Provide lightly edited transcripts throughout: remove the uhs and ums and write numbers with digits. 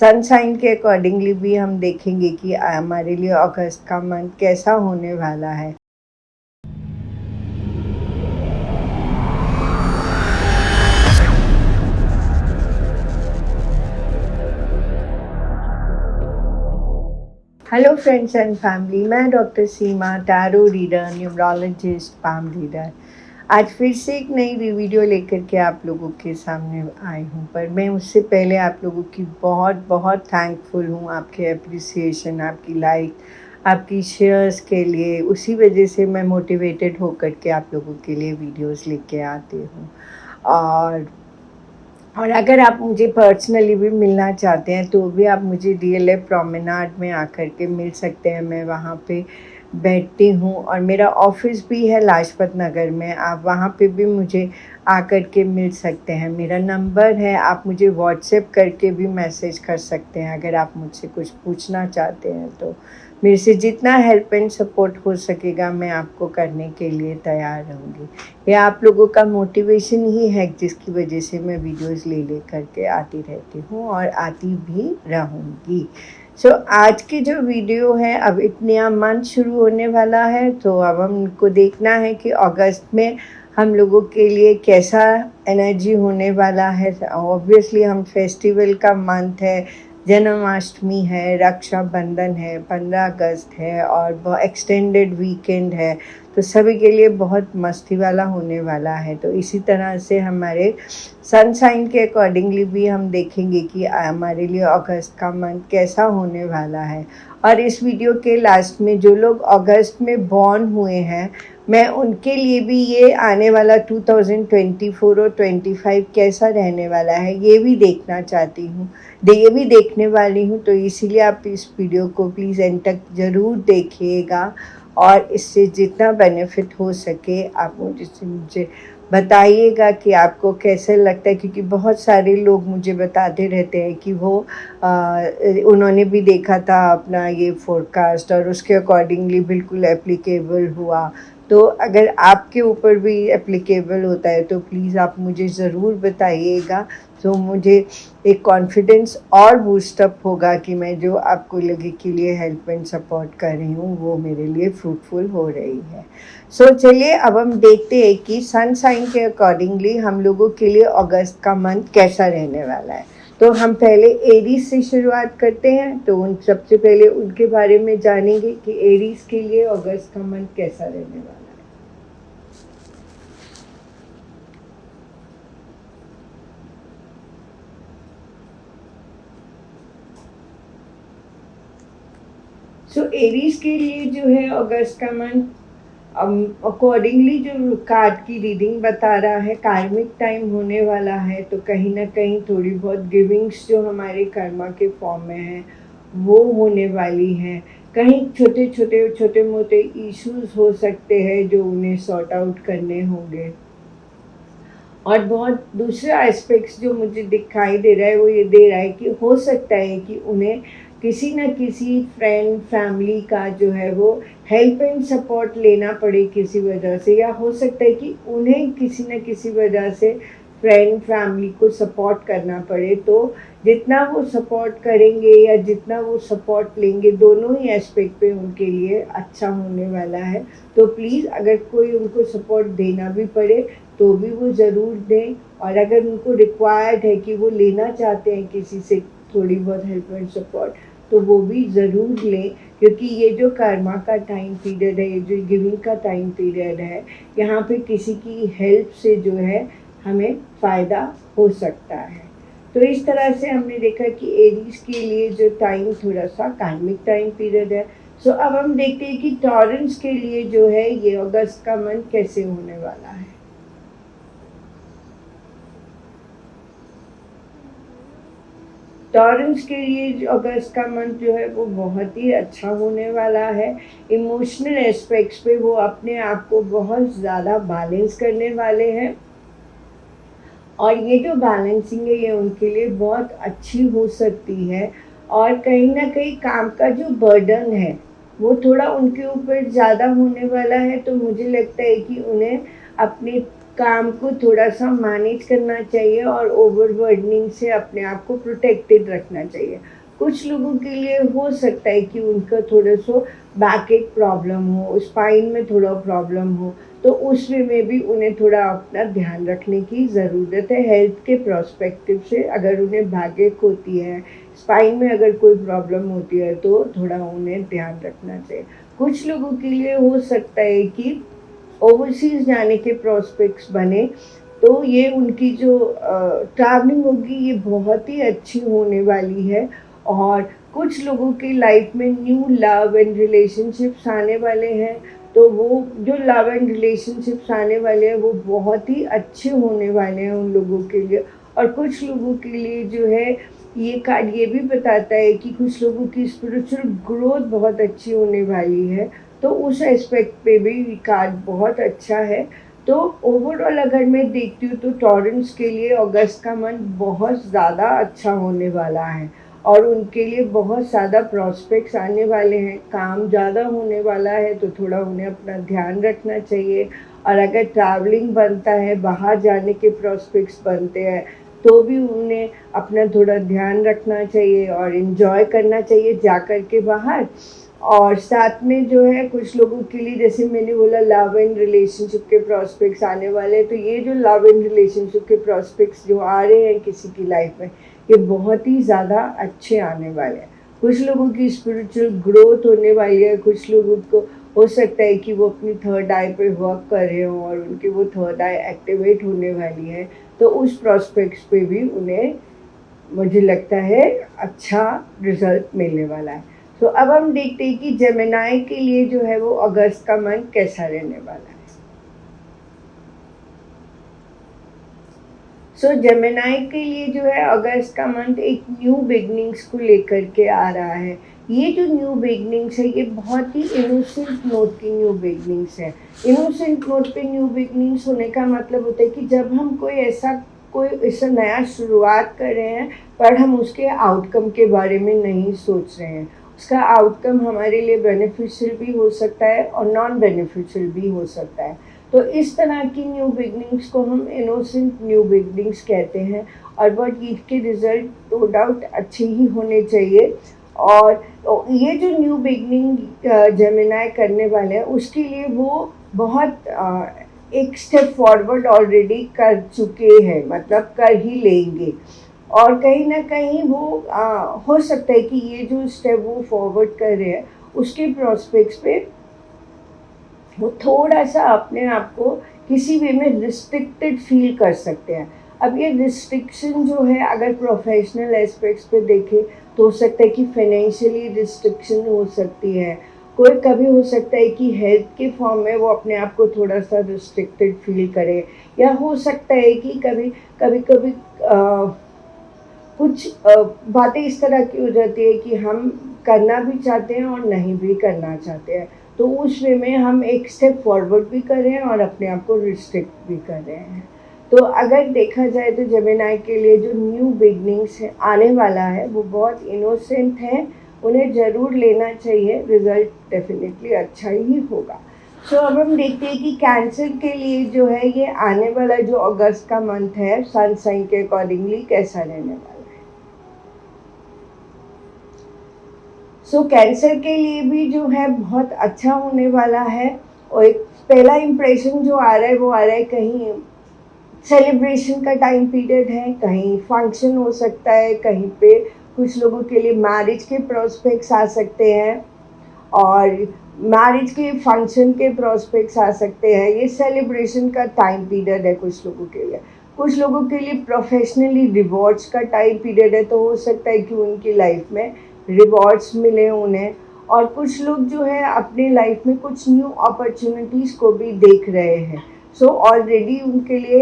Sun sign के accordingly भी हम देखेंगे कि हमारे लिए अगस्त का मंथ कैसा होने वाला है। हेलो फ्रेंड्स एंड फैमिली, मैं doctor Seema, tarot reader, numerologist, palm reader. आज फिर से एक नई वीडियो लेकर के आप लोगों के सामने आई हूँ। पर मैं उससे पहले आप लोगों की बहुत बहुत थैंकफुल हूँ, आपके अप्रिसिएशन, आपकी लाइक, आपकी शेयर्स के लिए। उसी वजह से मैं मोटिवेटेड होकर के आप लोगों के लिए वीडियोस लेके आती हूँ। और अगर आप मुझे पर्सनली भी मिलना चाहते हैं तो भी आप मुझे डीएलएफ प्रोमेनाड में आकर के मिल सकते हैं। मैं वहाँ पे बैठती हूँ और मेरा ऑफिस भी है लाजपत नगर में। आप वहाँ पे भी मुझे आकर के मिल सकते हैं। मेरा नंबर है, आप मुझे व्हाट्सएप करके भी मैसेज कर सकते हैं अगर आप मुझसे कुछ पूछना चाहते हैं तो। मेरे से जितना हेल्प एंड सपोर्ट हो सकेगा मैं आपको करने के लिए तैयार रहूँगी। ये आप लोगों का मोटिवेशन ही है जिसकी वजह से मैं वीडियोस ले करके आती रहती हूँ और आती भी रहूँगी। आज की जो वीडियो है, अब एक नया मंथ शुरू होने वाला है, तो अब हमको देखना है कि अगस्त में हम लोगों के लिए कैसा एनर्जी होने वाला है। ऑब्वियसली हम फेस्टिवल का मंथ है, जन्माष्टमी है, रक्षाबंधन है, 15 अगस्त है और एक्सटेंडेड वीकेंड है, तो सभी के लिए बहुत मस्ती वाला होने वाला है। तो इसी तरह से हमारे सन साइन के अकॉर्डिंगली भी हम देखेंगे कि हमारे लिए अगस्त का मंथ कैसा होने वाला है। और इस वीडियो के लास्ट में जो लोग अगस्त में बॉर्न हुए हैं, मैं उनके लिए भी ये आने वाला 2024 और 25 कैसा रहने वाला है ये भी देखना चाहती हूँ, ये भी देखने वाली हूँ। तो इसीलिए आप इस वीडियो को प्लीज़ एंड तक ज़रूर देखिएगा और इससे जितना बेनिफिट हो सके आप मुझे बताइएगा कि आपको कैसे लगता है। क्योंकि बहुत सारे लोग मुझे बताते रहते हैं कि वो उन्होंने भी देखा था अपना ये फोरकास्ट और उसके अकॉर्डिंगली बिल्कुल एप्लीकेबल हुआ। तो अगर आपके ऊपर भी एप्लीकेबल होता है तो प्लीज़ आप मुझे ज़रूर बताइएगा, तो मुझे एक कॉन्फिडेंस और बूस्टअप होगा कि मैं जो आपको लगे के लिए हेल्प एंड सपोर्ट कर रही हूँ वो मेरे लिए फ्रूटफुल हो रही है। चलिए अब हम देखते हैं कि सन साइन के अकॉर्डिंगली हम लोगों के लिए अगस्त का मंथ कैसा रहने वाला है। तो हम पहले एरीज से शुरुआत करते हैं। तो उन सबसे पहले उनके बारे में जानेंगे कि एरीज के लिए अगस्त का मंथ कैसा रहने वाला है। एरीज के लिए जो है अगस्त का मंथ अकॉर्डिंगली जो कार्ड की रीडिंग बता रहा है, कार्मिक टाइम होने वाला है। तो कहीं ना कहीं थोड़ी बहुत गिविंग्स जो हमारे कर्मा के फॉर्म में है वो होने वाली हैं। कहीं छोटे मोटे इश्यूज हो सकते हैं जो उन्हें सॉर्ट आउट करने होंगे। और बहुत दूसरा एस्पेक्ट्स जो मुझे दिखाई दे रहा है वो ये दे रहा है कि हो सकता है कि उन्हें किसी न किसी फ्रेंड फैमिली का जो है वो हेल्प एंड सपोर्ट लेना पड़े किसी वजह से, या हो सकता है कि उन्हें किसी न किसी वजह से फ्रेंड फैमिली को सपोर्ट करना पड़े। तो जितना वो सपोर्ट करेंगे या जितना वो सपोर्ट लेंगे, दोनों ही एस्पेक्ट पे उनके लिए अच्छा होने वाला है। तो प्लीज़ अगर कोई उनको सपोर्ट देना भी पड़े तो भी वो ज़रूर दें। और अगर उनको रिक्वायर्ड है कि वो लेना चाहते हैं किसी से थोड़ी बहुत हेल्प एंड सपोर्ट, तो वो भी ज़रूर लें। क्योंकि ये जो कर्मा का टाइम पीरियड है, ये जो गिविंग का टाइम पीरियड है, यहाँ पे किसी की हेल्प से जो है हमें फ़ायदा हो सकता है। तो इस तरह से हमने देखा कि एरीज के लिए जो टाइम थोड़ा सा कार्मिक टाइम पीरियड है। अब हम देखते हैं कि टॉरेंस के लिए जो है ये अगस्त का मंथ कैसे होने वाला है। टॉरेंस के लिए अगस्त का मंथ जो है वो बहुत ही अच्छा होने वाला है। इमोशनल एस्पेक्ट्स पे वो अपने आप को बहुत ज़्यादा बैलेंस करने वाले हैं और ये जो बैलेंसिंग है ये उनके लिए बहुत अच्छी हो सकती है। और कहीं ना कहीं काम का जो बर्डन है वो थोड़ा उनके ऊपर ज़्यादा होने वाला है। तो मुझे लगता है कि उन्हें अपने काम को थोड़ा-सा मैनेज करना चाहिए और ओवरबर्डनिंग से अपने आप को प्रोटेक्टेड रखना चाहिए। कुछ लोगों के लिए हो सकता है कि उनका थोड़ा-सा बैकएक प्रॉब्लम हो, स्पाइन में थोड़ा प्रॉब्लम हो, तो उस वे में भी उन्हें थोड़ा अपना ध्यान रखने की ज़रूरत है हेल्थ के पर्सपेक्टिव से। अगर उन्हें बैकएक होती है, स्पाइन में अगर कोई प्रॉब्लम होती है तो थोड़ा उन्हें ध्यान रखना चाहिए। कुछ लोगों के लिए हो सकता है कि ओवरसीज़ जाने के प्रॉस्पेक्ट्स बने, तो ये उनकी जो ट्रैवलिंग होगी ये बहुत ही अच्छी होने वाली है। और कुछ लोगों की लाइफ में न्यू लव एंड रिलेशनशिप्स आने वाले हैं, तो वो जो लव एंड रिलेशनशिप्स आने वाले हैं वो बहुत ही अच्छे होने वाले हैं उन लोगों के लिए। और कुछ लोगों के लिए जो है ये कार्ड ये भी बताता है कि कुछ लोगों की स्पिरिचुअल ग्रोथ बहुत अच्छी होने वाली है, तो उस एस्पेक्ट पे भी ये कार्ड बहुत अच्छा है। तो ओवरऑल अगर मैं देखती हूँ तो टॉरेंट्स के लिए अगस्त का मंथ बहुत ज़्यादा अच्छा होने वाला है और उनके लिए बहुत ज़्यादा प्रॉस्पेक्ट्स आने वाले हैं, काम ज़्यादा होने वाला है, तो थोड़ा उन्हें अपना ध्यान रखना चाहिए। और अगर ट्रैवलिंग बनता है, बाहर जाने के प्रॉस्पेक्ट्स बनते हैं, तो भी उन्हें अपना थोड़ा ध्यान रखना चाहिए और एन्जॉय करना चाहिए जा कर के बाहर। और साथ में जो है कुछ लोगों के लिए जैसे मैंने बोला लव एंड रिलेशनशिप के प्रॉस्पेक्ट्स आने वाले हैं, तो ये जो लव एंड रिलेशनशिप के प्रॉस्पेक्ट्स जो आ रहे हैं किसी की लाइफ में, ये बहुत ही ज़्यादा अच्छे आने वाले हैं। कुछ लोगों की स्पिरिचुअल ग्रोथ होने वाली है, कुछ लोगों को हो सकता है कि वो अपनी थर्ड आई पे वर्क कर रहे हों और उनकी वो थर्ड आई एक्टिवेट होने वाली है, तो उस प्रॉस्पेक्ट्स पे भी उन्हें मुझे लगता है अच्छा रिजल्ट मिलने वाला है। तो अब हम देखते हैं कि जेमिनी के लिए जो है वो अगस्त का मंथ कैसा रहने वाला है। सो जेमिनी के लिए जो है अगस्त का मंथ एक न्यू बिगनिंग्स को लेकर के आ रहा है। ये जो न्यू बिगनिंग्स है ये बहुत ही इनोसेंट नोट की न्यू बिगनिंग्स है। इनोसेंट नोट पे न्यू बिगनिंग्स होने का मतलब होता है कि जब हम कोई ऐसा नया शुरुआत कर रहे हैं पर हम उसके आउटकम के बारे में नहीं सोच रहे हैं, उसका आउटकम हमारे लिए बेनिफिशियल भी हो सकता है और नॉन बेनिफिशियल भी हो सकता है। तो इस तरह की न्यू बिगनिंग्स को हम इनोसेंट न्यू बिगनिंग्स कहते हैं और बट इसके रिजल्ट नो डाउट अच्छे ही होने चाहिए। और ये जो न्यू बिगनिंग जेमिनी करने वाले हैं उसके लिए वो बहुत एक स्टेप फॉरवर्ड ऑलरेडी कर चुके हैं, मतलब कर ही लेंगे। और कहीं ना कहीं वो हो सकता है कि ये जो स्टेप वो फॉरवर्ड कर रहे हैं उसके प्रोस्पेक्ट्स पे वो थोड़ा सा अपने आप को किसी वे में रिस्ट्रिक्टेड फील कर सकते हैं। अब ये रिस्ट्रिक्शन जो है अगर प्रोफेशनल एस्पेक्ट्स पे देखें तो हो सकता है कि फाइनेंशियली रिस्ट्रिक्शन हो सकती है, कोई कभी हो सकता है कि हेल्थ के फॉर्म में वो अपने आप को थोड़ा सा रिस्ट्रिक्टेड फील करे, या हो सकता है कि कभी कभी कुछ बातें इस तरह की हो जाती है कि हम करना भी चाहते हैं और नहीं भी करना चाहते हैं, तो उस वे में हम एक स्टेप फॉरवर्ड भी कर रहे हैं और अपने आप को रिस्ट्रिक्ट भी कर रहे हैं। तो अगर देखा जाए तो जेमिनी के लिए जो न्यू बिगनिंग्स है आने वाला है वो बहुत इनोसेंट है, उन्हें ज़रूर लेना चाहिए, रिजल्ट डेफिनेटली अच्छा ही होगा। सो अब हम देखते हैं कि कैंसर के लिए जो है ये आने वाला जो अगस्त का मंथ है सन साइन के अकॉर्डिंगली कैसा रहने वाला है। सो कैंसर के लिए भी जो है बहुत अच्छा होने वाला है। और एक पहला इम्प्रेशन जो आ रहा है वो आ रहा है कहीं सेलिब्रेशन का टाइम पीरियड है, कहीं फंक्शन हो सकता है, कहीं पे कुछ लोगों के लिए मैरिज के प्रोस्पेक्ट्स आ सकते हैं और मैरिज के फंक्शन के प्रोस्पेक्ट्स आ सकते हैं। ये सेलिब्रेशन का टाइम पीरियड है कुछ लोगों के लिए। कुछ लोगों के लिए प्रोफेशनली रिवॉर्ड्स का टाइम पीरियड है, तो हो सकता है कि उनकी लाइफ में रिवॉर्ड्स मिले उन्हें। और कुछ लोग जो है अपनी लाइफ में कुछ न्यू अपॉर्चुनिटीज़ को भी देख रहे हैं। सो ऑलरेडी उनके लिए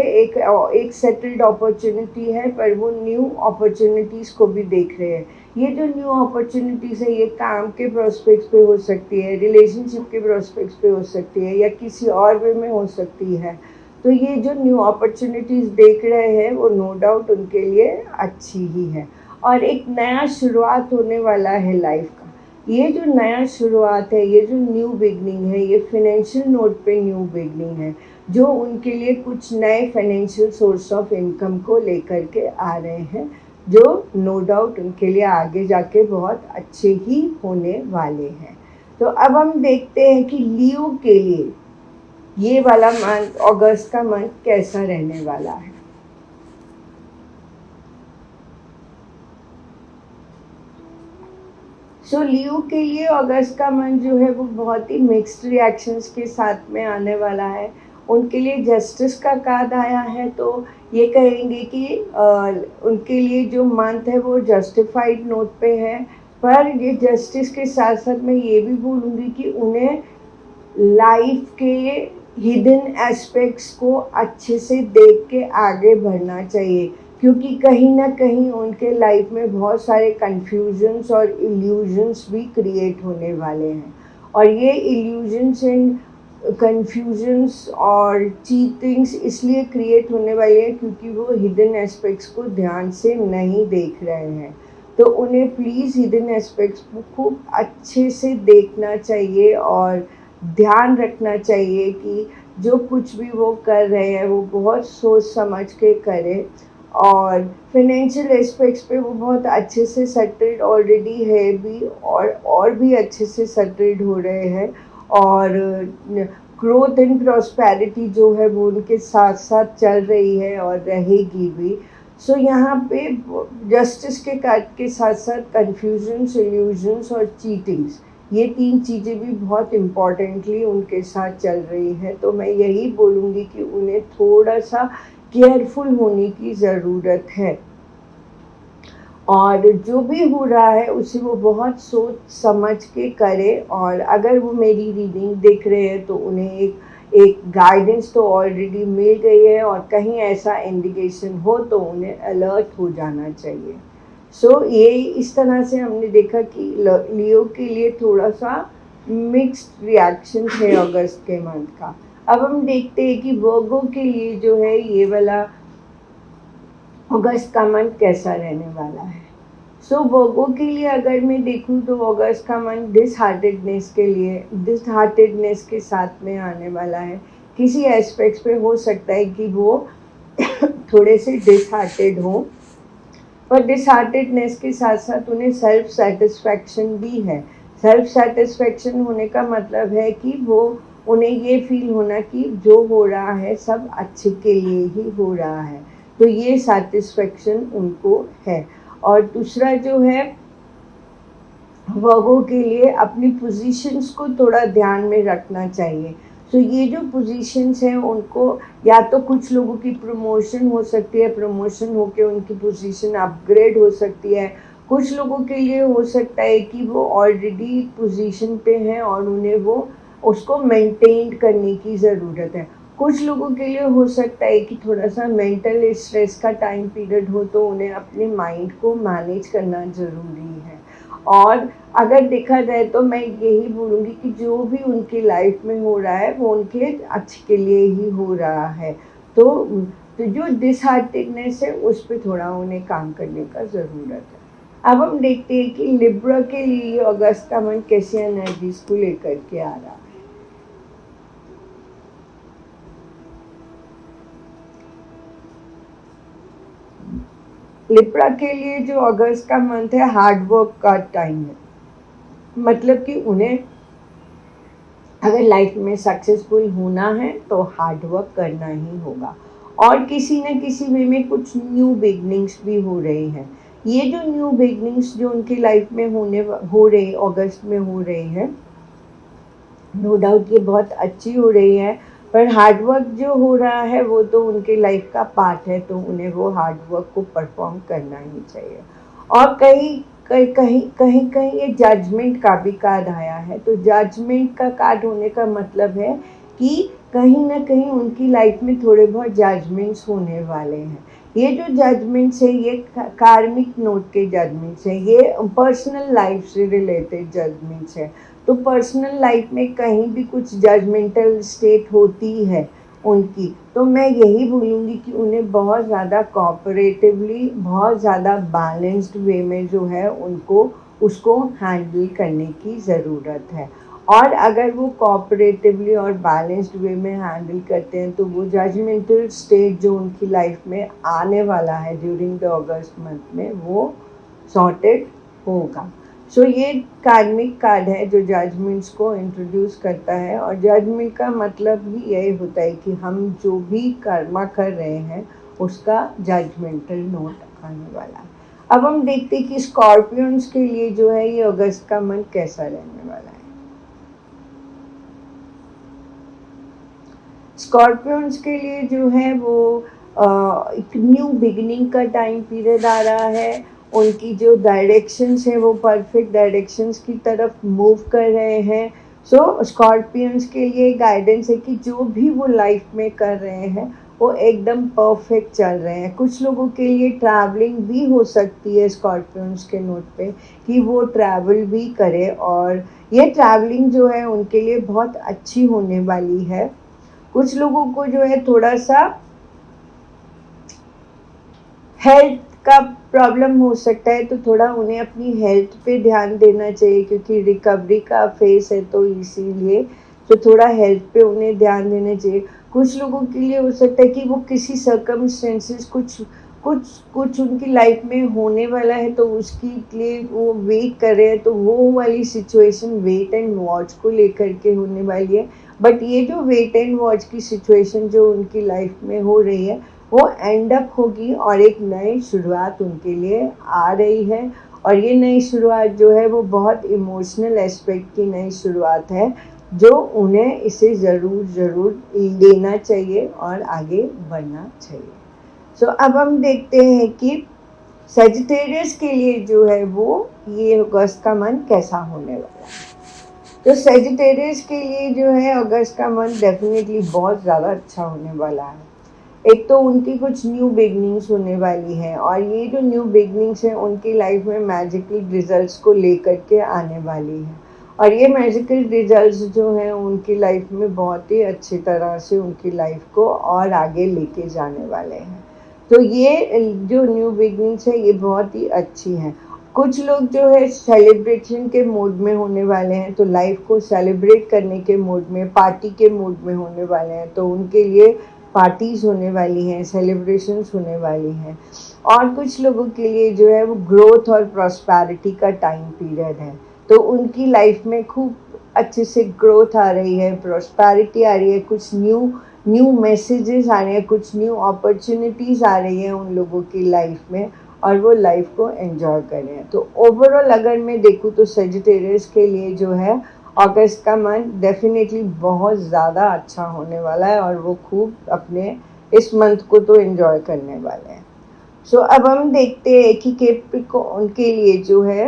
एक सेटल्ड अपॉर्चुनिटी है पर वो न्यू अपॉर्चुनिटीज़ को भी देख रहे हैं। ये जो न्यू अपॉर्चुनिटीज़ है ये काम के प्रोस्पेक्ट्स पे हो सकती है, रिलेशनशिप के प्रोस्पेक्ट्स पे हो सकती है, या किसी और वे में हो सकती है। तो ये जो न्यू अपॉर्चुनिटीज़ देख रहे हैं वो नो डाउट उनके लिए अच्छी ही है और एक नया शुरुआत होने वाला है लाइफ का। ये जो नया शुरुआत है, ये जो न्यू बिगनिंग है, ये फाइनेंशियल नोट पे न्यू बिगनिंग है। जो उनके लिए कुछ नए फाइनेंशियल सोर्स ऑफ इनकम को लेकर के आ रहे हैं, जो नो डाउट उनके लिए आगे जाके बहुत अच्छे ही होने वाले हैं। तो अब हम देखते हैं कि लियो के लिए ये वाला मंथ, अगस्त का मंथ कैसा रहने वाला है। सो लियो के लिए अगस्त का मंथ जो है वो बहुत ही मिक्स्ड रिएक्शंस के साथ में आने वाला है। उनके लिए जस्टिस का कार्ड आया है, तो ये कहेंगे कि उनके लिए जो मंथ है वो जस्टिफाइड नोट पे है। पर ये जस्टिस के साथ साथ मैं ये भी बोलूँगी कि उन्हें लाइफ के हिडन एस्पेक्ट्स को अच्छे से देख के आगे बढ़ना चाहिए, क्योंकि कहीं ना कहीं उनके लाइफ में बहुत सारे कन्फ्यूजन्स और इल्यूजन्स भी क्रिएट होने वाले हैं। और ये इल्यूजन्स एंड कन्फ्यूजन्स और चीटिंग्स इसलिए क्रिएट होने वाले हैं क्योंकि वो हिडन एस्पेक्ट्स को ध्यान से नहीं देख रहे हैं। तो उन्हें प्लीज़ हिडन एस्पेक्ट्स को खूब अच्छे से देखना चाहिए और ध्यान रखना चाहिए कि जो कुछ भी वो कर रहे हैं वो बहुत सोच समझ के करें। और फाइनेंशियल एस्पेक्ट्स पे वो बहुत अच्छे से सेटल्ड ऑलरेडी है भी, और भी अच्छे से सेटल्ड हो रहे हैं। और ग्रोथ एंड प्रॉस्पेरिटी जो है वो उनके साथ साथ चल रही है और रहेगी भी। सो यहाँ पे जस्टिस के कार्ड के साथ साथ कन्फ्यूजन्स, इल्यूजन्स और चीटिंग्स, ये 3 चीज़ें भी बहुत इम्पॉर्टेंटली उनके साथ चल रही है। तो मैं यही बोलूँगी कि उन्हें थोड़ा सा केयरफुल होने की ज़रूरत है, और जो भी हो रहा है उसे वो बहुत सोच समझ के करे। और अगर वो मेरी रीडिंग देख रहे हैं तो उन्हें एक गाइडेंस तो ऑलरेडी मिल गई है, और कहीं ऐसा इंडिकेशन हो तो उन्हें अलर्ट हो जाना चाहिए। सो ये इस तरह से हमने देखा कि लियो के लिए थोड़ा सा मिक्स्ड रिएक्शन है अगस्त के मंथ का। अब हम देखते हैं कि वर्गो के लिए जो है ये वाला अगस्त का मंथ कैसा रहने वाला है। सो वर्गो के लिए अगर मैं देखूँ तो अगस्त का मंथ डिसहार्टेडनेस के साथ में आने वाला है। किसी एस्पेक्ट्स पे हो सकता है कि वो थोड़े से डिसहार्टेड हो, पर डिसहार्टेडनेस के साथ साथ उन्हें सेल्फ सेटिस्फैक्शन भी है। सेल्फ सेटिस्फैक्शन होने का मतलब है कि वो उन्हें ये फील होना कि जो हो रहा है सब अच्छे के लिए ही हो रहा है, तो ये सेटिस्फैक्शन उनको है। और दूसरा जो है वर्गो के लिए अपनी पोजीशंस को थोड़ा ध्यान में रखना चाहिए। तो ये जो पोजीशंस हैं उनको, या तो कुछ लोगों की प्रमोशन हो सकती है, प्रमोशन होके उनकी पोजीशन अपग्रेड हो सकती है। कुछ लोगों के लिए हो सकता है कि वो ऑलरेडी पोजीशन पे हैं और उन्हें वो उसको मेंटेन करने की ज़रूरत है। कुछ लोगों के लिए हो सकता है कि थोड़ा सा मेंटल स्ट्रेस का टाइम पीरियड हो, तो उन्हें अपने माइंड को मैनेज करना ज़रूरी है। और अगर देखा जाए तो मैं यही बोलूँगी कि जो भी उनकी लाइफ में हो रहा है वो उनके अच्छे के लिए ही हो रहा है। तो जो डिसहार्टेडनेस है उस पर थोड़ा उन्हें काम करने का ज़रूरत है। अब हम देखते हैं कि लिब्रा के लिए अगस्त का मंथ कैसी एनर्जीज को लेकर के आ रहा है। लिब्रा के लिए जो अगस्त का मंथ है हार्ड वर्क का टाइम है। मतलब कि उन्हें अगर लाइफ में सक्सेसफुल होना है तो हार्ड वर्क करना ही होगा, और किसी न किसी वे में कुछ न्यू बिगनिंग्स भी हो रहे हैं। ये जो न्यू बिगनिंग्स जो उनकी लाइफ में हो रहे अगस्त में हो रहे हैं, नो डाउट ये बहुत अच्छी हो रही है, पर हार्ड वर्क जो हो रहा है वो तो उनके लाइफ का पार्ट है, तो उन्हें वो हार्ड वर्क को परफॉर्म करना ही चाहिए। और कहीं कहीं ये जजमेंट का भी कार्ड आया है, तो जजमेंट का कार्ड होने का मतलब है कि कहीं ना कहीं उनकी लाइफ में थोड़े बहुत जजमेंट्स होने वाले हैं। ये जो जजमेंट्स है ये कार्मिक नोट के जजमेंट्स हैं, ये पर्सनल लाइफ से रिलेटेड जजमेंट्स हैं। तो पर्सनल लाइफ में कहीं भी कुछ जजमेंटल स्टेट होती है उनकी, तो मैं यही बोलूँगी कि उन्हें बहुत ज़्यादा कोऑपरेटिवली, बहुत ज़्यादा बैलेंस्ड वे में जो है उनको उसको हैंडल करने की ज़रूरत है। और अगर वो कोऑपरेटिवली और बैलेंस्ड वे में हैंडल करते हैं तो वो जजमेंटल स्टेज जो उनकी लाइफ में आने वाला है ड्यूरिंग द अगस्त मंथ में वो सॉर्टेड होगा। सो ये कार्मिक कार्ड है जो जजमेंट्स को इंट्रोड्यूस करता है, और जजमेंट का मतलब ही यही होता है कि हम जो भी कर्मा कर रहे हैं उसका जजमेंटल नोट आने वाला है। अब हम देखते हैं कि स्कॉर्पियंस के लिए जो है ये अगस्त का मंथ कैसा रहने वाला है। स्कॉर्पियंस के लिए जो है वो एक न्यू बिगिनिंग का टाइम पीरियड आ रहा है। उनकी जो डायरेक्शंस है वो परफेक्ट डायरेक्शंस की तरफ मूव कर रहे हैं। सो स्कॉर्पियंस के लिए गाइडेंस है कि जो भी वो लाइफ में कर रहे हैं वो एकदम परफेक्ट चल रहे हैं। कुछ लोगों के लिए ट्रैवलिंग भी हो सकती है स्कॉर्पियंस के नोट पे कि वो ट्रैवल भी करे, और ये ट्रैवलिंग जो है उनके लिए बहुत अच्छी होने वाली है। कुछ लोगों को जो है थोड़ा सा हेल्थ का प्रॉब्लम हो सकता है, तो थोड़ा उन्हें अपनी हेल्थ पे ध्यान देना चाहिए क्योंकि रिकवरी का फेस है, तो इसीलिए तो थोड़ा हेल्थ पे उन्हें ध्यान देना चाहिए। कुछ लोगों के लिए हो सकता है कि वो किसी सर्कमस्टेंसेस कुछ कुछ कुछ उनकी लाइफ में होने वाला है तो उसके लिए वो वेट कर रहे हैं, तो वो वाली सिचुएशन वेट एंड वॉच को लेकर के होने वाली है। बट ये जो वेट एंड वॉच की सिचुएशन जो उनकी लाइफ में हो रही है वो एंड अप होगी और एक नई शुरुआत उनके लिए आ रही है। और ये नई शुरुआत जो है वो बहुत इमोशनल एस्पेक्ट की नई शुरुआत है जो उन्हें इसे ज़रूर लेना चाहिए और आगे बढ़ना चाहिए। सो अब हम देखते हैं कि सेजिटेरियस के लिए जो है वो ये अगस्त का मंथ कैसा होने वाला है। तो सेजिटेरियस के लिए जो है अगस्त का मंथ डेफिनेटली बहुत ज़्यादा अच्छा होने वाला है। एक तो उनकी कुछ न्यू बिगनिंग्स होने वाली हैं, और ये जो न्यू बिगनिंग्स हैं उनकी लाइफ में मैजिकल रिजल्ट्स को लेकर के आने वाली हैं, और ये मैजिकल रिजल्ट्स जो हैं उनकी लाइफ में बहुत ही अच्छी तरह से उनकी लाइफ को और आगे लेके जाने वाले हैं। तो ये जो न्यू बिगनिंग्स है ये बहुत ही अच्छी हैं। कुछ लोग जो है सेलिब्रेशन के मूड में होने वाले हैं, तो लाइफ को सेलिब्रेट करने के मूड में, पार्टी के मूड में होने वाले हैं, तो उनके लिए पार्टीज़ होने वाली हैं, सेलिब्रेशंस होने वाली हैं। और कुछ लोगों के लिए जो है वो ग्रोथ और प्रॉस्पेरिटी का टाइम पीरियड है, तो उनकी लाइफ में खूब अच्छे से ग्रोथ आ रही है, प्रॉस्पेरिटी आ रही है, कुछ न्यू मैसेजेस आ रहे हैं, कुछ न्यू अपॉर्चुनिटीज़ आ रही हैं उन लोगों की लाइफ में, और वो लाइफ को एंजॉय कर रहे हैं। तो ओवरऑल अगर मैं देखूँ तो सेजिटेरियस के लिए जो है अगस्त का मंथ डेफिनेटली बहुत ज़्यादा अच्छा होने वाला है, और वो खूब अपने इस मंथ को तो एंजॉय करने वाले हैं। सो अब हम देखते हैं कि कैप्रिकॉर्न के लिए जो है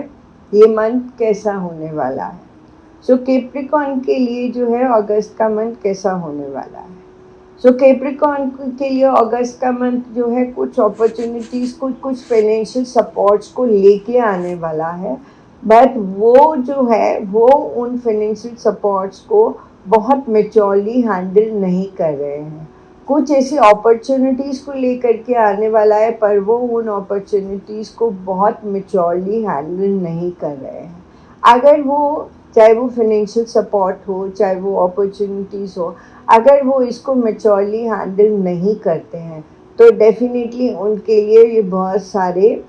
ये मंथ कैसा होने वाला है। सो कैप्रिकॉर्न के लिए जो है अगस्त का मंथ कैसा होने वाला है। सो कैप्रिकॉर्न के लिए अगस्त का मंथ जो है कुछ अपॉर्चुनिटीज़ कुछ फाइनेंशियल सपोर्ट्स को लेके आने वाला है, बट वो जो है वो उन फाइनेंशियल सपोर्ट्स को बहुत मैच्योरली हैंडल नहीं कर रहे हैं। कुछ ऐसी अपॉर्चुनिटीज़ को लेकर के आने वाला है, पर वो उन अपॉर्चुनिटीज़ को बहुत मैच्योरली हैंडल नहीं कर रहे हैं। अगर वो चाहे वो फाइनेंशियल सपोर्ट हो, चाहे वो अपॉर्चुनिटीज़ हो, अगर वो इसको मैच्योरली हैंडल नहीं करते हैं तो डेफिनेटली उनके लिए ये बहुत सारे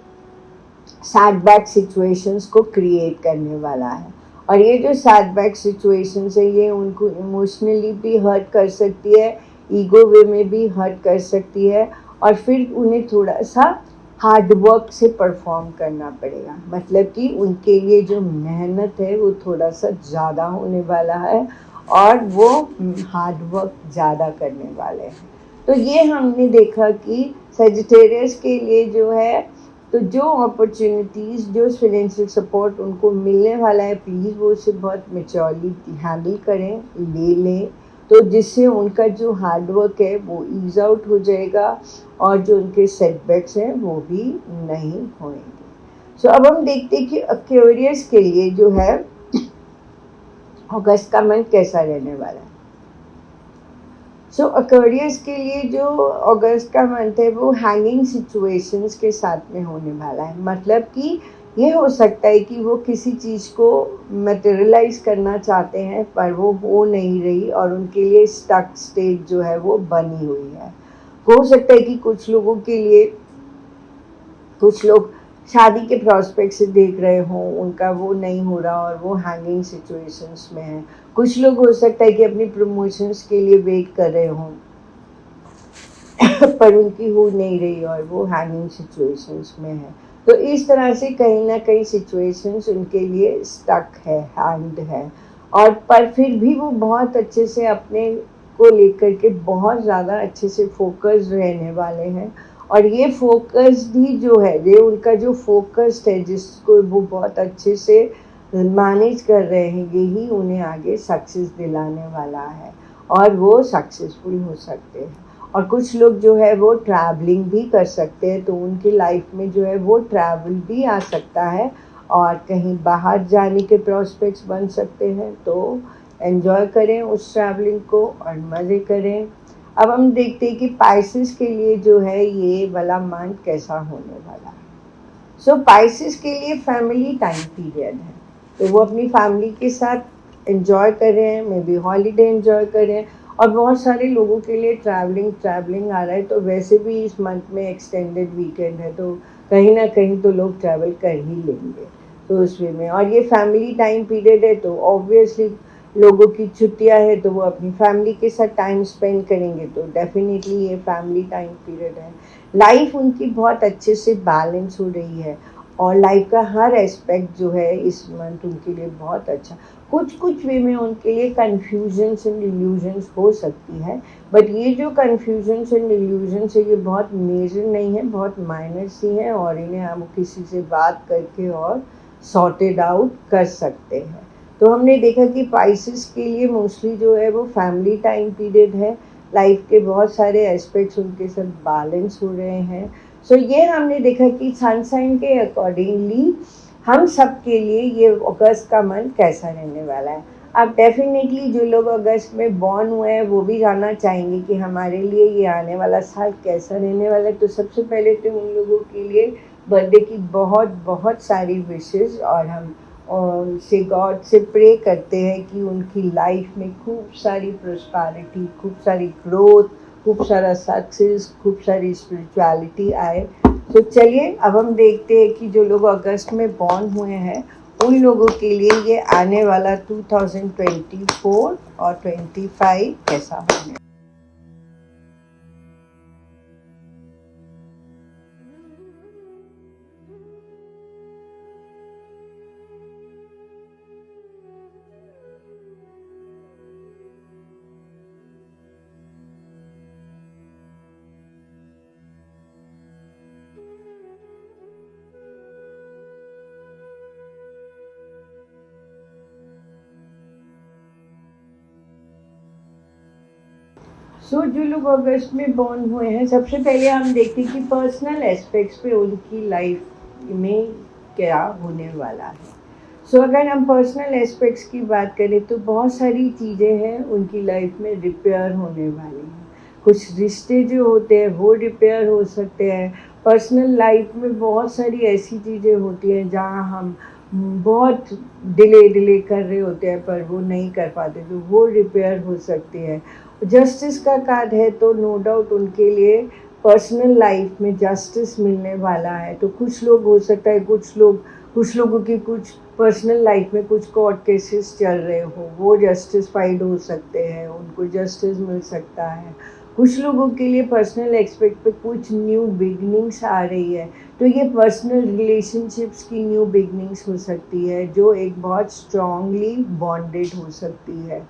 सेटबैक सिचुएशंस को क्रिएट करने वाला है। और ये जो सेटबैक सिचुएशंस है ये उनको इमोशनली भी हर्ट कर सकती है, ईगो वे में भी हर्ट कर सकती है, और फिर उन्हें थोड़ा सा हार्ड वर्क से परफॉर्म करना पड़ेगा। मतलब कि उनके लिए जो मेहनत है वो थोड़ा सा ज़्यादा होने वाला है, और वो हार्ड वर्क ज़्यादा करने वाले हैं। तो ये हमने देखा कि सेजिटेरियस के लिए जो है तो जो अपॉर्चुनिटीज़, जो फाइनेंशियल सपोर्ट उनको मिलने वाला है, प्लीज़ वो उसे बहुत मैच्योरली हैंडल करें, ले लें, तो जिससे उनका जो हार्ड वर्क है वो ईज आउट हो जाएगा, और जो उनके सेटबैक्स हैं वो भी नहीं होंगे। सो अब हम देखते हैं कि एक्वेरियस के लिए जो है अगस्त का मंथ कैसा रहने वाला है। सो एक्वेरियस के लिए जो अगस्त का मंथ है वो हैंगिंग सिचुएशंस के साथ में होने वाला है। मतलब कि ये हो सकता है कि वो किसी चीज़ को मटेरियलाइज़ करना चाहते हैं पर वो हो नहीं रही और उनके लिए स्टक स्टेट जो है वो बनी हुई है। हो सकता है कि कुछ लोगों के लिए, कुछ लोग शादी के प्रॉस्पेक्ट से देख रहे हों, उनका वो नहीं हो रहा और वो हैंगिंग सिचुएशंस में हैं। कुछ लोग हो सकता है कि अपनी प्रमोशंस के लिए वेट कर रहे हों पर उनकी हो नहीं रही और वो हैंगिंग सिचुएशंस में है। तो इस तरह से कहीं ना कहीं सिचुएशंस उनके लिए स्टक है, हैंग्ड है, और पर फिर भी वो बहुत अच्छे से अपने को लेकर के बहुत ज़्यादा अच्छे से फोकस्ड रहने वाले हैं। और ये फोकस्ड ही जो है, ये उनका जो फोकस्ड है जिसको वो बहुत अच्छे से मैनेज कर रहे हैं, यही उन्हें आगे सक्सेस दिलाने वाला है और वो सक्सेसफुल हो सकते हैं। और कुछ लोग जो है वो ट्रैवलिंग भी कर सकते हैं, तो उनकी लाइफ में जो है वो ट्रैवल भी आ सकता है और कहीं बाहर जाने के प्रॉस्पेक्ट्स बन सकते हैं। तो एंजॉय करें उस ट्रैवलिंग को और मज़े करें। अब हम देखते हैं कि पाइसेस के लिए जो है ये वाला मंथ कैसा होने वाला है। सो पाइसेस के लिए फैमिली टाइम पीरियड है, तो वो अपनी फैमिली के साथ एंजॉय करें, मे बी हॉलीडे एंजॉय करें। और बहुत सारे लोगों के लिए ट्रैवलिंग आ रहा है, तो वैसे भी इस मंथ में एक्सटेंडेड वीकेंड है, तो कहीं ना कहीं तो लोग ट्रैवल कर ही लेंगे। तो उस वे में, और ये फैमिली टाइम पीरियड है, तो ऑब्वियसली लोगों की छुट्टियां है तो वो अपनी फैमिली के साथ टाइम स्पेंड करेंगे, तो डेफिनेटली ये फैमिली टाइम पीरियड है। लाइफ उनकी बहुत अच्छे से बैलेंस हो रही है और लाइफ का हर एस्पेक्ट जो है इस मंथ उनके लिए बहुत अच्छा। कुछ कुछ वे में उनके लिए कन्फ्यूजन्स एंड इल्यूजन्स हो सकती है, बट ये जो कन्फ्यूजन्स एंड इल्यूजन्स है ये बहुत मेजर नहीं है, बहुत माइनर सी है, और इन्हें हम किसी से बात करके और सॉर्टेड आउट कर सकते हैं। तो हमने देखा कि पाइसेस के लिए मोस्टली जो है वो फैमिली टाइम पीरियड है, लाइफ के बहुत सारे एस्पेक्ट्स उनके साथ बैलेंस हो रहे हैं। सो ये हमने देखा कि सनसाइन के अकॉर्डिंगली हम सब के लिए ये अगस्त का मंथ कैसा रहने वाला है। अब डेफिनेटली जो लोग अगस्त में बॉर्न हुए हैं वो भी जानना चाहेंगे कि हमारे लिए ये आने वाला साल कैसा रहने वाला है। तो सबसे पहले तो उन लोगों के लिए बर्थडे की बहुत बहुत सारी विशेस, और हम से गॉड से प्रे करते हैं कि उनकी लाइफ में खूब सारी प्रोस्पेरिटी, खूब सारी ग्रोथ, खूब सारा सक्सेस, खूब सारी स्पिरिचुअलिटी आए। तो चलिए अब हम देखते हैं कि जो लोग अगस्त में बॉर्न हुए हैं उन लोगों के लिए ये आने वाला 2024 और 25 कैसा होने। जो लोग अगस्त में बॉर्न हुए हैं, सबसे पहले हम देखते हैं कि पर्सनल एस्पेक्ट्स पे उनकी लाइफ में क्या होने वाला है। अगर हम पर्सनल एस्पेक्ट्स की बात करें तो बहुत सारी चीज़ें हैं उनकी लाइफ में रिपेयर होने वाली हैं। कुछ रिश्ते जो होते हैं वो रिपेयर हो सकते हैं। पर्सनल लाइफ में बहुत सारी ऐसी चीज़ें होती हैं जहाँ हम बहुत डिले कर रहे होते हैं पर वो नहीं कर पाते, तो वो रिपेयर हो सकती है। जस्टिस का कार्ड है, तो नो डाउट उनके लिए पर्सनल लाइफ में जस्टिस मिलने वाला है। तो कुछ लोग हो सकता है, कुछ लोगों की कुछ पर्सनल लाइफ में कुछ कोर्ट केसेस चल रहे हो, वो जस्टिसफाइड हो सकते हैं, उनको जस्टिस मिल सकता है। कुछ लोगों के लिए पर्सनल एस्पेक्ट पे कुछ न्यू बिगनिंग्स आ रही है, तो ये पर्सनल रिलेशनशिप्स की न्यू बिगनिंग्स हो सकती है जो एक बहुत स्ट्रांगली बॉन्डेड हो सकती है।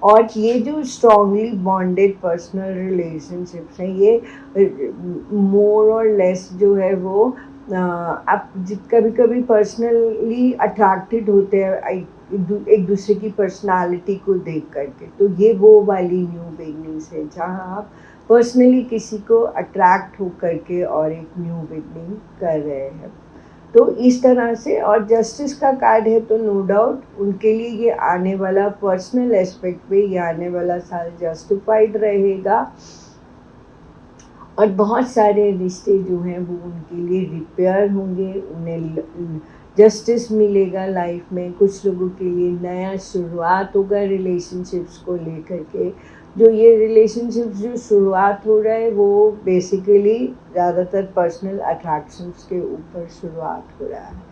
और ये जो स्ट्रांगली बॉन्डेड पर्सनल रिलेशनशिप्स हैं ये मोर और लेस जो है वो आप कभी कभी पर्सनली अट्रैक्टेड होते हैं एक दूसरे की पर्सनालिटी को देख करके, तो ये वो वाली न्यू बिगनिंग्स है जहाँ आप पर्सनली किसी को अट्रैक्ट हो करके और एक न्यू बिगनिंग कर रहे हैं। तो इस तरह से, और जस्टिस का कार्ड है, तो नो डाउट उनके लिए ये आने वाला पर्सनल एस्पेक्ट पे ये आने वाला साल जस्टिफाइड रहेगा और बहुत सारे रिश्ते जो हैं वो उनके लिए रिपेयर होंगे, उन्हें जस्टिस मिलेगा लाइफ में, कुछ लोगों के लिए नया शुरुआत होगा रिलेशनशिप्स को लेकर के। जो ये रिलेशनशिप्स जो शुरुआत हो रहा है वो बेसिकली ज़्यादातर पर्सनल अट्रैक्शंस के ऊपर शुरुआत हो रहा है।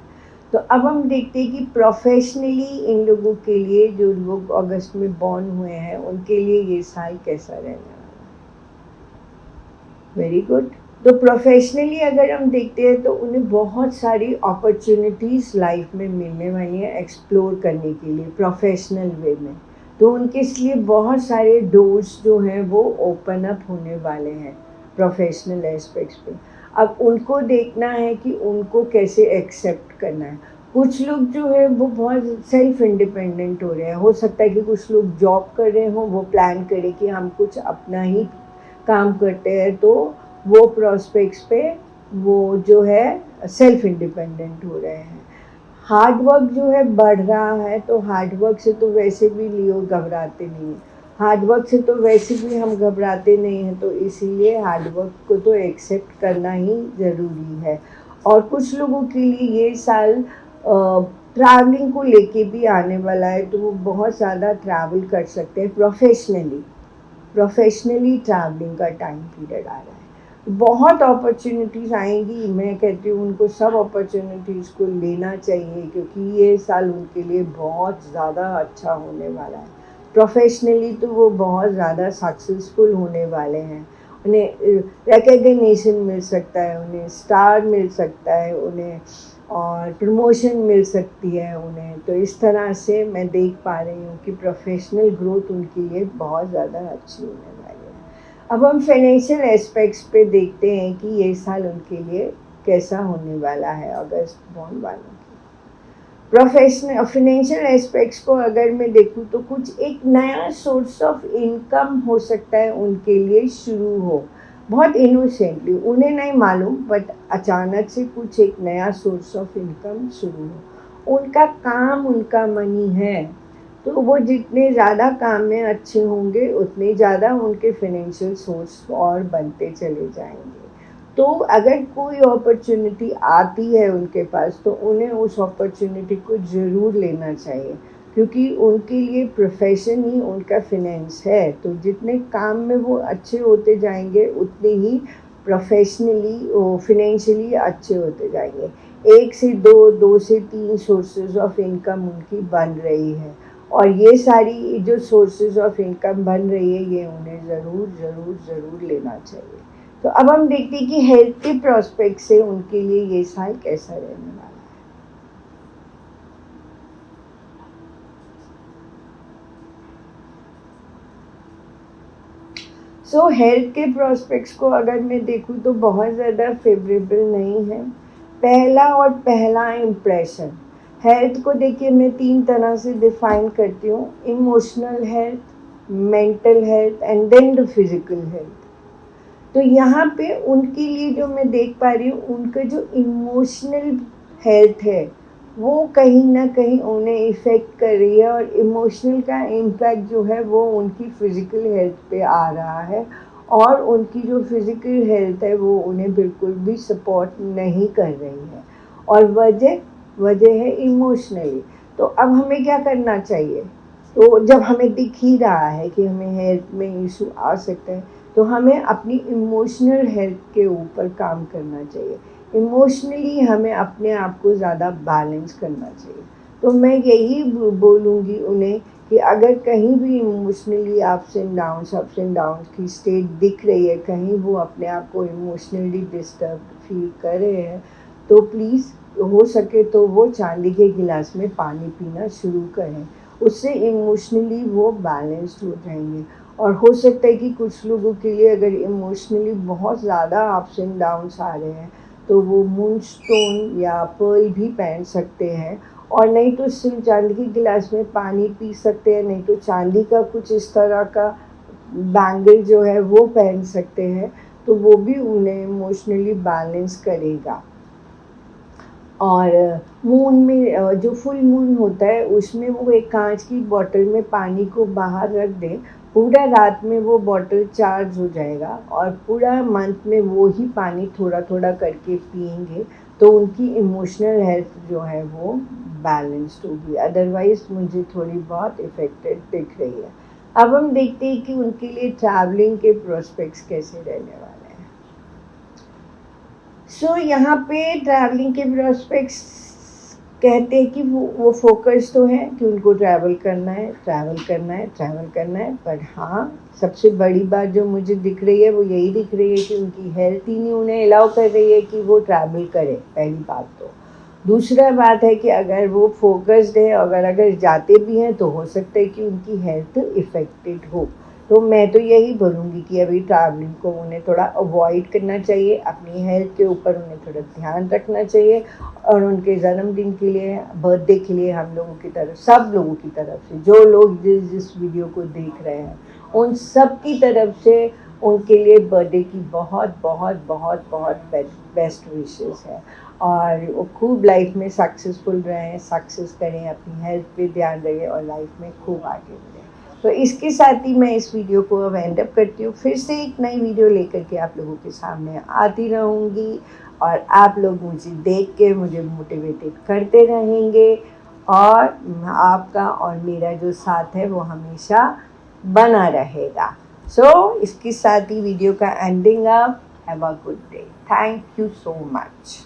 तो अब हम देखते हैं कि प्रोफेशनली इन लोगों के लिए, जो लोग अगस्त में बॉर्न हुए हैं, उनके लिए ये साल कैसा रहने वाला है। Very good. तो प्रोफेशनली अगर हम देखते हैं तो उन्हें बहुत सारी अपॉर्चुनिटीज़ लाइफ में मिलने वाली हैं एक्सप्लोर करने के लिए प्रोफेशनल वे में। तो उनके लिए बहुत सारे डोर्स जो हैं वो ओपन अप होने वाले हैं प्रोफेशनल एस्पेक्ट्स पे। अब उनको देखना है कि उनको कैसे एक्सेप्ट करना है। कुछ लोग जो है वो बहुत सेल्फ इंडिपेंडेंट हो रहे हैं। हो सकता है कि कुछ लोग जॉब कर रहे हों, वो प्लान करें कि हम कुछ अपना ही काम करते हैं, तो वो प्रॉस्पेक्ट्स पे वो जो है सेल्फ इंडिपेंडेंट हो रहे हैं। हार्ड वर्क जो है बढ़ रहा है, तो हार्ड वर्क से तो वैसे भी लियो घबराते नहीं हैं। हार्ड वर्क से तो वैसे भी हम घबराते नहीं हैं, तो इसीलिए हार्ड वर्क को तो एक्सेप्ट करना ही ज़रूरी है। और कुछ लोगों के लिए ये साल ट्रैवलिंग को लेके भी आने वाला है, तो वो बहुत ज़्यादा ट्रैवल कर सकते हैं प्रोफेशनली ट्रैवलिंग का टाइम पीरियड आ रहा है। बहुत अपॉर्चुनिटीज़ आएंगी, मैं कहती हूँ उनको सब अपॉर्चुनिटीज़ को लेना चाहिए, क्योंकि ये साल उनके लिए बहुत ज़्यादा अच्छा होने वाला है। प्रोफेशनली तो वो बहुत ज़्यादा सक्सेसफुल होने वाले हैं। उन्हें रिकग्निशन मिल सकता है, उन्हें स्टार मिल सकता है, उन्हें और प्रमोशन मिल सकती है उन्हें। तो इस तरह से मैं देख पा रही हूँ कि प्रोफेशनल ग्रोथ उनके लिए बहुत ज़्यादा अच्छी होने वाली है। अब हम फाइनेंशियल एस्पेक्ट्स पे देखते हैं कि ये साल उनके लिए कैसा होने वाला है अगस्त बॉर्न वालों की। प्रोफेशनल फाइनेंशियल एस्पेक्ट्स को अगर मैं देखूँ तो कुछ एक नया सोर्स ऑफ इनकम हो सकता है उनके लिए शुरू हो, बहुत इनोसेंटली, उन्हें नहीं मालूम, बट अचानक से कुछ एक नया सोर्स ऑफ इनकम शुरू हो। उनका काम, उनका मनी है, तो वो जितने ज़्यादा काम में अच्छे होंगे उतने ज़्यादा उनके फाइनेंशियल सोर्स और बनते चले जाएंगे। तो अगर कोई अपॉर्चुनिटी आती है उनके पास, तो उन्हें उस अपॉर्चुनिटी को ज़रूर लेना चाहिए, क्योंकि उनके लिए प्रोफेशन ही उनका फाइनेंस है। तो जितने काम में वो अच्छे होते जाएंगे उतने ही प्रोफेशनली फिनेंशियली अच्छे होते जाएंगे। 1 से 2, 2 से 3 सोर्सेज ऑफ इनकम उनकी बन रही है, और ये सारी जो सोर्सेज ऑफ इनकम बन रही है ये उन्हें ज़रूर ज़रूर ज़रूर लेना चाहिए। तो अब हम देखते हैं कि हेल्थ के प्रोस्पेक्ट से उनके लिए ये साल कैसा रहने वाला है। सो हेल्थ के प्रोस्पेक्ट्स को अगर मैं देखूँ तो बहुत ज़्यादा फेवरेबल नहीं है। पहला इम्प्रेशन हेल्थ को देखिए मैं 3 तरह से डिफाइन करती हूँ: emotional health, mental health and then the physical health. तो यहाँ पे उनके लिए जो मैं देख पा रही हूँ, उनका जो इमोशनल हेल्थ है वो कहीं ना कहीं उन्हें इफ़ेक्ट कर रही है, और इमोशनल का इम्पैक्ट जो है वो उनकी फ़िज़िकल हेल्थ पे आ रहा है, और उनकी जो फिज़िकल हेल्थ है वो उन्हें बिल्कुल भी सपोर्ट नहीं कर रही है, और वजह है इमोशनली। तो अब हमें क्या करना चाहिए? तो जब हमें दिख ही रहा है कि हमें हेल्थ में इशू आ सकता है, तो हमें अपनी इमोशनल हेल्थ के ऊपर काम करना चाहिए। इमोशनली हमें अपने आप को ज़्यादा बैलेंस करना चाहिए। तो मैं यही बोलूँगी उन्हें कि अगर कहीं भी इमोशनली अप्स एंड डाउन्स की स्टेट दिख रही है, कहीं वो अपने आप को इमोशनली डिस्टर्ब फील कर रहे हैं, तो प्लीज़ हो सके तो वो चांदी के गिलास में पानी पीना शुरू करें। उससे इमोशनली वो बैलेंस्ड हो जाएंगे। और हो सकता है कि कुछ लोगों के लिए अगर इमोशनली बहुत ज़्यादा अप्स एंड डाउन्स आ रहे हैं, तो वो मून स्टोन या पर्ल भी पहन सकते हैं, और नहीं तो सिर्फ चांदी के गिलास में पानी पी सकते हैं, नहीं तो चांदी का कुछ इस तरह का बैंगल जो है वो पहन सकते हैं, तो वो भी उन्हें इमोशनली बैलेंस करेगा। और मून में जो फुल मून होता है उसमें वो एक कांच की बॉटल में पानी को बाहर रख दें, पूरा रात में वो बॉटल चार्ज हो जाएगा, और पूरा मंथ में वो ही पानी थोड़ा थोड़ा करके पिएंगे, तो उनकी इमोशनल हेल्थ जो है वो बैलेंस्ड होगी, अदरवाइज मुझे थोड़ी बहुत इफ़ेक्टेड दिख रही है। अब हम देखते हैं कि उनके लिए ट्रैवलिंग के प्रोस्पेक्ट्स कैसे रहने वाले हैं। सो यहाँ पे ट्रैवलिंग के प्रोस्पेक्ट्स कहते हैं कि वो फोकस तो है कि उनको ट्रैवल करना है, ट्रैवल करना है, ट्रैवल करना है, पर हाँ सबसे बड़ी बात जो मुझे दिख रही है वो यही दिख रही है कि उनकी हेल्थ ही नहीं उन्हें अलाउ कर रही है कि वो ट्रैवल करें, पहली बात तो। दूसरा बात है कि अगर वो फोकस्ड है, अगर जाते भी हैं तो हो सकता है कि उनकी हेल्थ इफ़ेक्टेड हो। तो मैं तो यही बोलूँगी कि अभी ट्रैवलिंग को उन्हें थोड़ा अवॉइड करना चाहिए, अपनी हेल्थ के ऊपर उन्हें थोड़ा ध्यान रखना चाहिए, और उनके जन्मदिन के लिए, बर्थडे के लिए हम लोगों की तरफ, सब लोगों की तरफ से, जो लोग जिस वीडियो को देख रहे हैं उन सब की तरफ से उनके लिए बर्थडे की बहुत बहुत बहुत बहुत बेस्ट विशेस है, और वो खूब लाइफ में सक्सेसफुल रहें, सक्सेस करें, अपनी हेल्थ पे ध्यान रखें और लाइफ में खूब आगे बढ़ें। तो इसके साथ ही मैं इस वीडियो को अब एंड अप करती हूँ। फिर से एक नई वीडियो लेकर के आप लोगों के सामने आती रहूँगी, और आप लोग मुझे देख के मुझे मोटिवेटेड करते रहेंगे, और आपका और मेरा जो साथ है वो हमेशा बना रहेगा। सो इसके साथ ही वीडियो का ending up. Have a good day. Thank you so much.